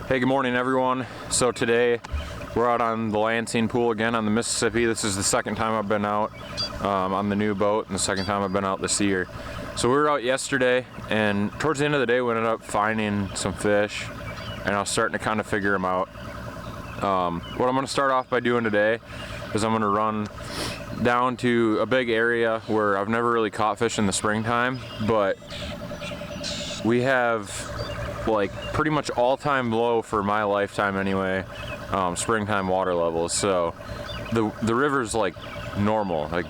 Hey, good morning everyone. So today we're out on the Lansing pool again on the Mississippi. This is the second time I've been out on the new boat and the second time I've been out this year. So we were out yesterday, and towards the end of the day we ended up finding some fish, and I was starting to kind of figure them out. What I'm going to start off by doing today is I'm going to run down to a big area where I've never really caught fish in the springtime, but we have like pretty much all-time low for my lifetime anyway, springtime water levels. So the river's like normal, like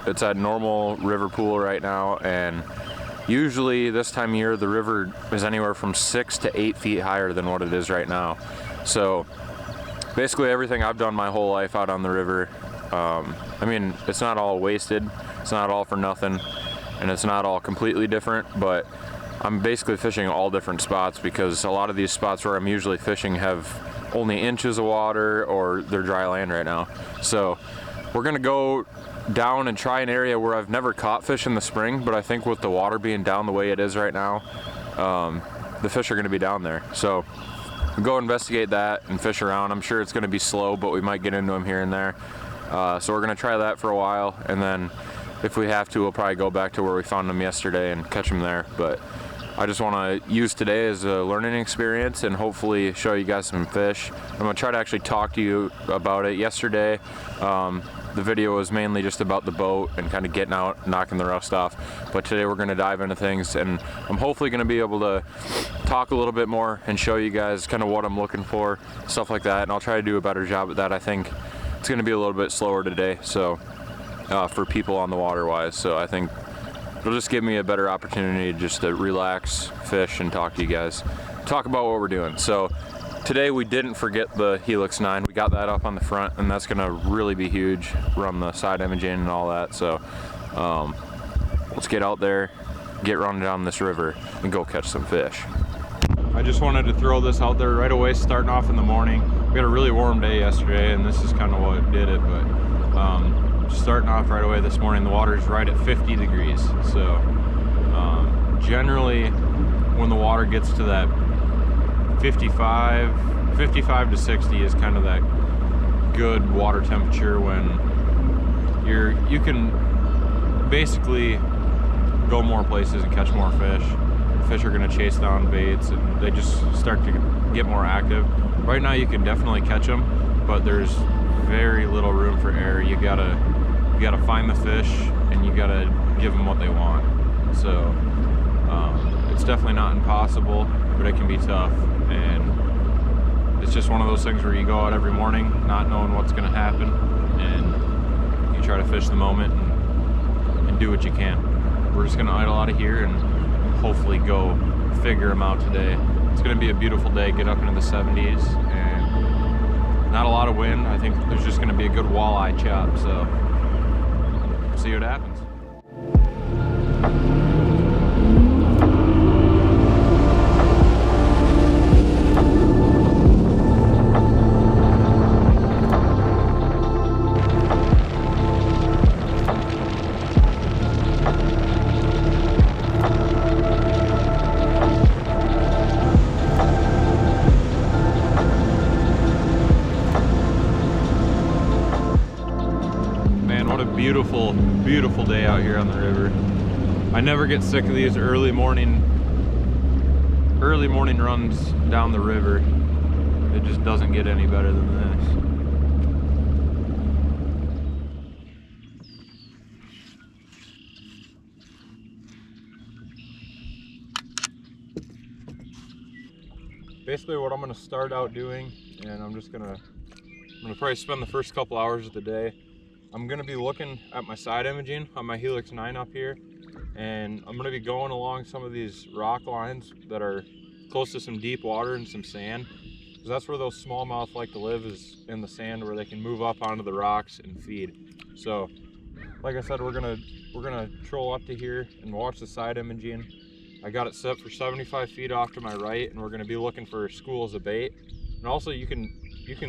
it's at normal river pool right now, and usually this time of year the river is anywhere from 6 to 8 feet higher than what it is right now. So basically everything I've done my whole life out on the river, I mean, it's not all wasted, it's not all for nothing, and it's not all completely different, but I'm basically fishing all different spots because a lot of these spots where I'm usually fishing have only inches of water or they're dry land right now. So we're gonna go down and try an area where I've never caught fish in the spring, but I think with the water being down the way it is right now, the fish are gonna be down there. So we'll go investigate that and fish around. I'm sure it's gonna be slow, but we might get into them here and there. So we're gonna try that for a while, and then if we have to, we'll probably go back to where we found them yesterday and catch them there. But I just want to use today as a learning experience and hopefully show you guys some fish. I'm going to try to actually talk to you about it. Yesterday, the video was mainly just about the boat and kind of getting out, knocking the rust off. But today we're going to dive into things, and I'm hopefully going to be able to talk a little bit more and show you guys kind of what I'm looking for, stuff like that. And I'll try to do a better job at that. I think it's going to be a little bit slower today, so for people on the water wise. So I think it'll just give me a better opportunity just to relax, fish, and talk to you guys. Talk about what we're doing. So today we didn't forget the Helix 9. We got that up on the front, and that's gonna really be huge. Run the side imaging and all that. So let's get out there, get running down this river, and go catch some fish. I just wanted to throw this out there right away, starting off in the morning. We had a really warm day yesterday, and this is kind of what did it, but starting off right away this morning, the water's right at 50 degrees. So generally when the water gets to that 55 to 60 is kind of that good water temperature when you can basically go more places and catch more fish. Fish are going to chase down baits, and they just start to get more active. Right now you can definitely catch them, but there's very little room for error. You gotta find the fish, and you gotta give them what they want. So it's definitely not impossible, but it can be tough, and it's just one of those things where you go out every morning not knowing what's gonna happen, and you try to fish the moment and do what you can. We're just gonna idle out of here and hopefully go figure them out today. It's gonna be a beautiful day, get up into the 70s, and not a lot of wind. I think there's just gonna be a good walleye chop, so see what happens. Beautiful day out here on the river. I never get sick of these early morning runs down the river. It just doesn't get any better than this. Basically what I'm going to start out doing, and I'm going to probably spend the first couple hours of the day, I'm going to be looking at my side imaging on my Helix 9 up here, and I'm going to be going along some of these rock lines that are close to some deep water and some sand, because that's where those smallmouth like to live, is in the sand, where they can move up onto the rocks and feed. So like I said, we're gonna troll up to here and watch the side imaging. I got it set for 75 feet off to my right, and we're going to be looking for schools of bait. And also you can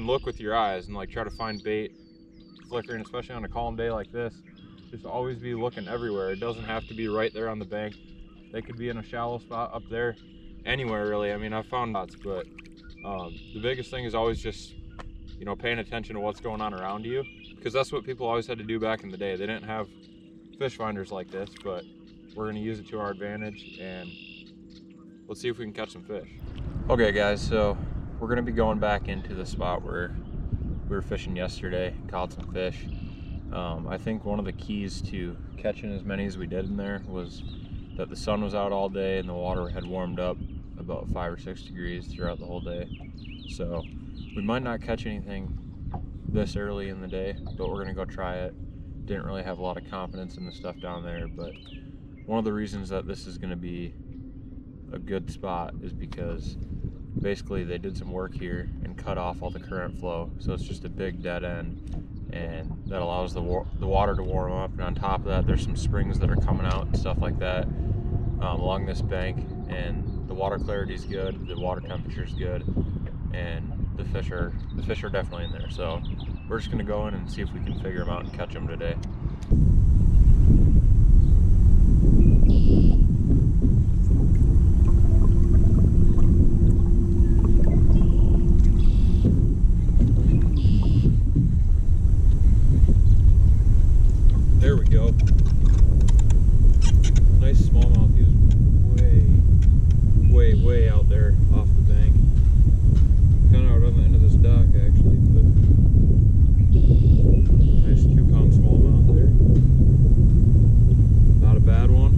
look with your eyes and like try to find bait flickering, especially on a calm day like this. Just always be looking everywhere. It doesn't have to be right there on the bank. They could be in a shallow spot up there, anywhere really. I mean, I've found lots, but The biggest thing is always just, paying attention to what's going on around you, because that's what people always had to do back in the day. They didn't have fish finders like this, but we're going to use it to our advantage, and let's see if we can catch some fish. Okay guys, so we're going to be going back into the spot where we were fishing yesterday, caught some fish. I think one of the keys to catching as many as we did in there was that the sun was out all day and the water had warmed up about 5 or 6 degrees throughout the whole day. So we might not catch anything this early in the day, but we're gonna go try it. Didn't really have a lot of confidence in the stuff down there, but one of the reasons that this is gonna be a good spot is because basically they did some work here and cut off all the current flow, so it's just a big dead end, and that allows the water to warm up. And on top of that, there's some springs that are coming out and stuff like that along this bank, and the water clarity is good, the water temperature is good, and the fish are definitely in there. So we're just gonna go in and see if we can figure them out and catch them today. There we go. Nice smallmouth. He was way out there off the bank. Kind of out on the end of this dock actually, but nice 2-pound smallmouth there. Not a bad one.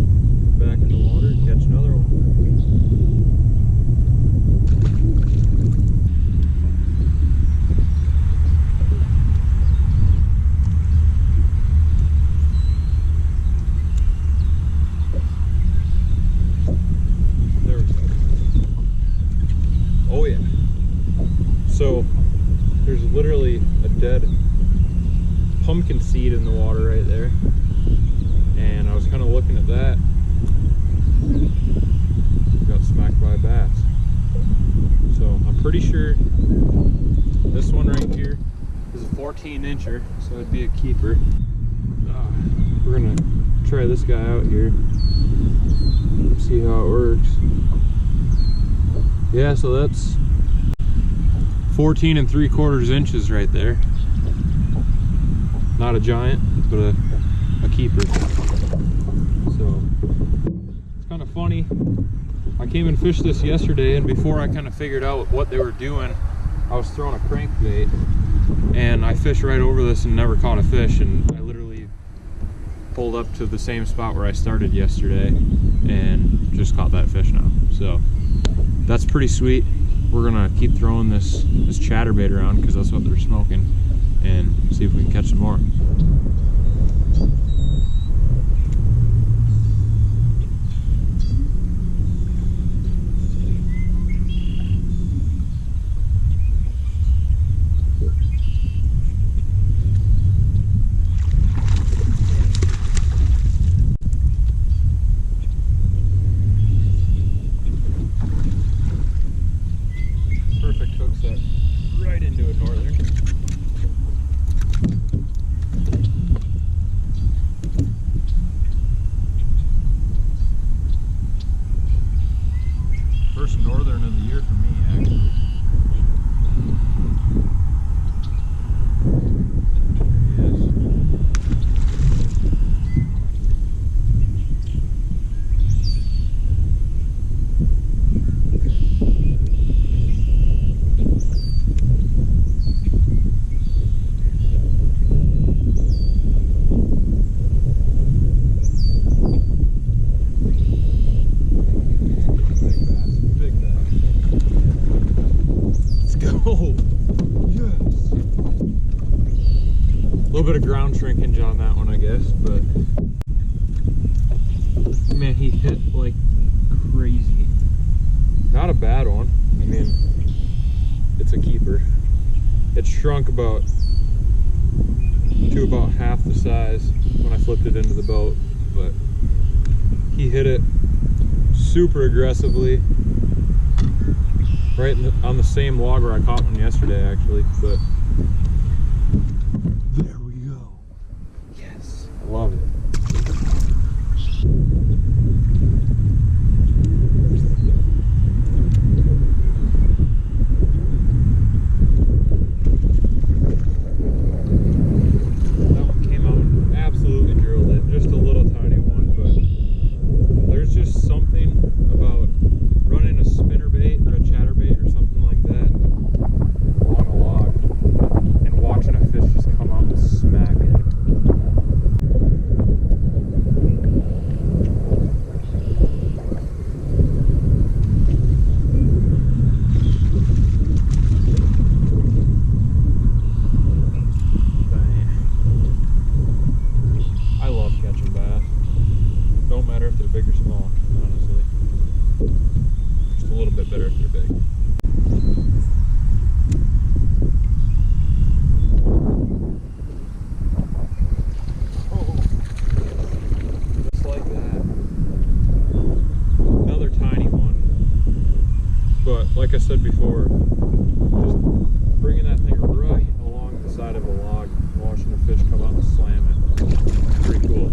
Back in the water, catch another one. Oh yeah. So there's literally a dead pumpkin seed in the water right there, and I was kind of looking at that. Got smacked by a bass. So I'm pretty sure this one right here is a 14-incher, so it'd be a keeper. We're gonna try this guy out here, see how it works. Yeah, so that's 14 3/4 inches right there. Not a giant, but a keeper. So it's kind of funny. I came and fished this yesterday, and before I kind of figured out what they were doing, I was throwing a crankbait, and I fished right over this and never caught a fish, and I literally pulled up to the same spot where I started yesterday and just caught that fish now. So that's pretty sweet. We're gonna keep throwing this chatterbait around because that's what they're smoking, and see if we can catch some more. Right into a northern. First northern of the year for me, actually. There he is. A little bit of ground shrinkage on that one, I guess, but man, he hit like crazy. Not a bad one. I mean, it's a keeper. It shrunk to about half the size when I flipped it into the boat, but he hit it super aggressively right on the same log where I caught one yesterday, actually. But there we go. Yes, I love it. Just bringing that thing right along the side of a log, watching the fish come out and slam it. Pretty cool.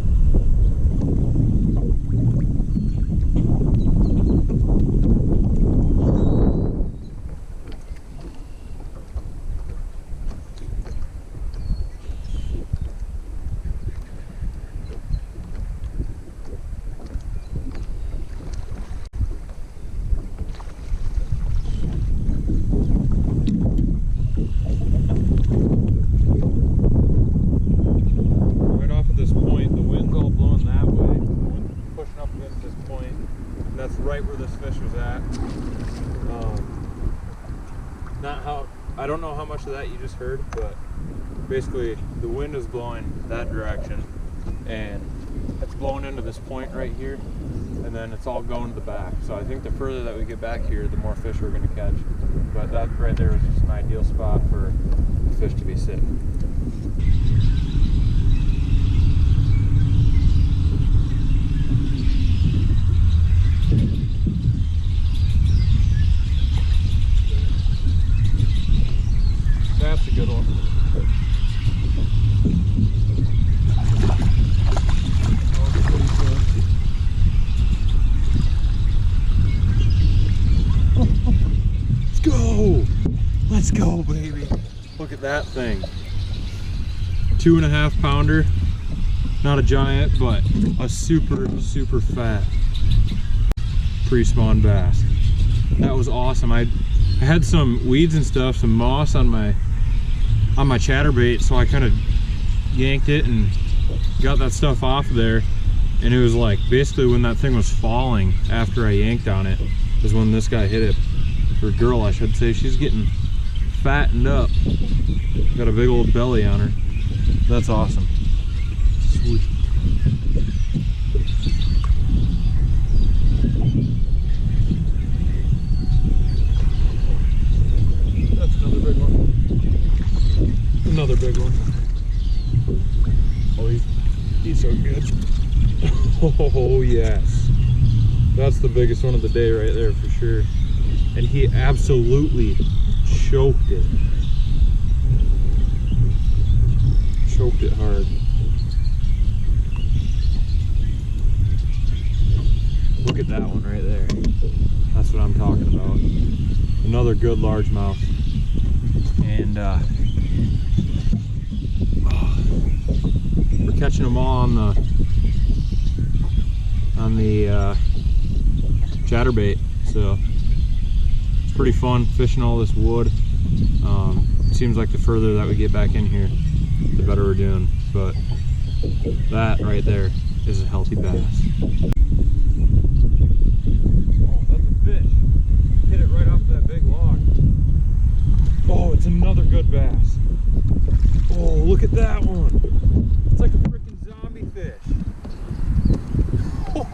That's right where this fish was at. I don't know how much of that you just heard, but basically the wind is blowing that direction and it's blowing into this point right here, and then it's all going to the back. So I think the further that we get back here, the more fish we're going to catch. But that right there is just an ideal spot for the fish to be sitting. That's a good one. Let's go! Let's go, baby! Look at that thing. 2.5 pounder. Not a giant, but a super, super fat pre-spawn bass. That was awesome. I had some weeds and stuff, some moss on my chatterbait, so I kind of yanked it and got that stuff off of there. And it was like basically when that thing was falling after I yanked on it is when this guy hit it. Or girl, I should say. She's getting fattened up. Got a big old belly on her. That's awesome. Sweet. That's another big one. Another big one. Oh, he's so good. Oh yes. That's the biggest one of the day right there for sure. And he absolutely choked it. Choked it hard. Look at that one right there. That's what I'm talking about. Another good largemouth. And we're catching them all on the chatterbait. So it's pretty fun fishing all this wood. It seems like the further that we get back in here, the better we're doing. But that right there is a healthy bass. Oh, that's a fish. Hit it right off that big log. Oh, it's another good bass. Oh, look at that one. It's like a freaking zombie fish. Oh,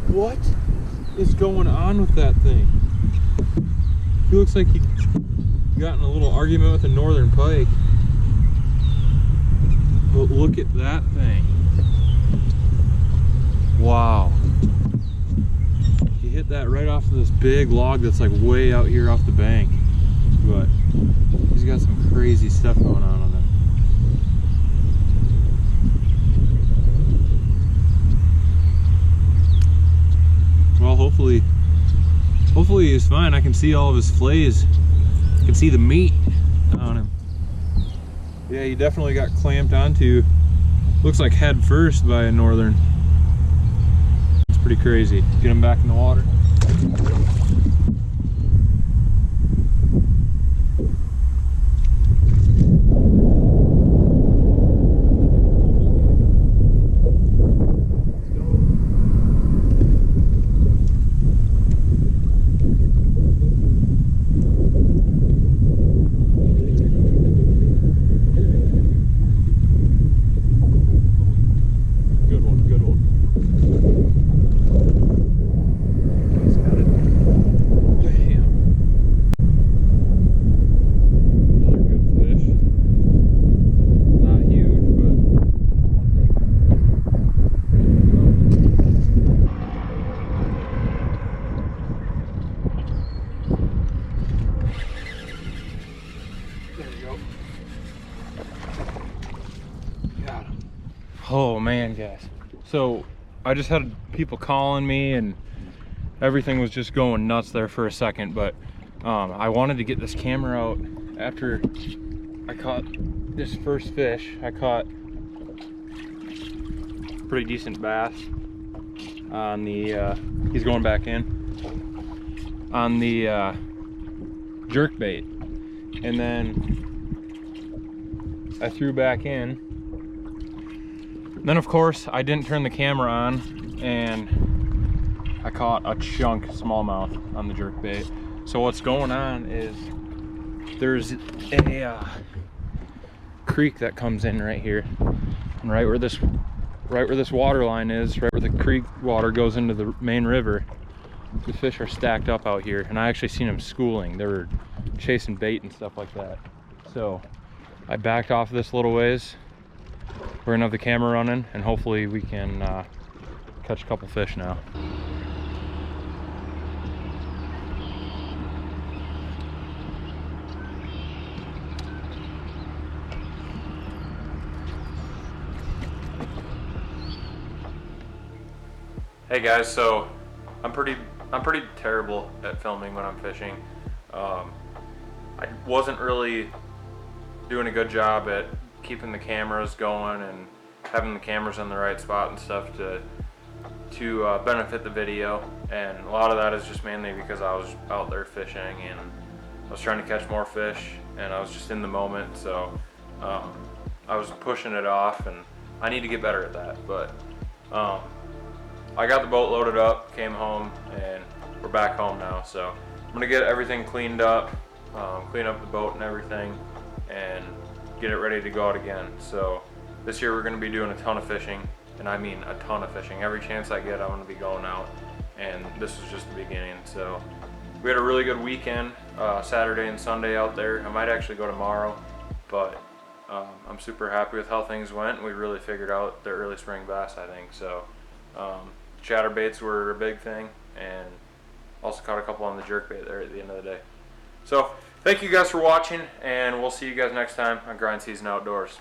what is going on with that thing? He looks like he got in a little argument with a northern pike. But look at that thing. Wow. He hit that right off of this big log that's like way out here off the bank. But he's got some crazy stuff going on there. Well, hopefully he's fine. I can see all of his fillets. I can see the meat on him. Yeah, he definitely got clamped onto, looks like head first by a northern. It's pretty crazy. Get him back in the water. Good one. He's got it. Oh man, guys. So I just had people calling me and everything was just going nuts there for a second, but I wanted to get this camera out after I caught this first fish. I caught pretty decent bass on the, he's going back in, on the jerk bait. And then I threw back in. Then of course I didn't turn the camera on and I caught a chunk smallmouth on the jerk bait. So what's going on is there's a creek that comes in right here, and right where this water line is, right where the creek water goes into the main river, the fish are stacked up out here, and I actually seen them schooling. They were chasing bait and stuff like that. So I backed off this little ways. We're gonna have the camera running and hopefully we can catch a couple fish now. Hey guys, so I'm pretty terrible at filming when I'm fishing. I wasn't really doing a good job at keeping the cameras going and having the cameras in the right spot and stuff to benefit the video, and a lot of that is just mainly because I was out there fishing and I was trying to catch more fish and I was just in the moment, so I was pushing it off, and I need to get better at that. But I got the boat loaded up, came home, and we're back home now. So I'm gonna get everything cleaned up, clean up the boat and everything, and get it ready to go out again. So this year we're gonna be doing a ton of fishing, and I mean a ton of fishing. Every chance I get, I'm gonna be going out, and this is just the beginning. So we had a really good weekend, Saturday and Sunday out there. I might actually go tomorrow, but I'm super happy with how things went. We really figured out the early spring bass, I think. So chatterbaits were a big thing, and also caught a couple on the jerkbait there at the end of the day. So thank you guys for watching, and we'll see you guys next time on Grind Season Outdoors.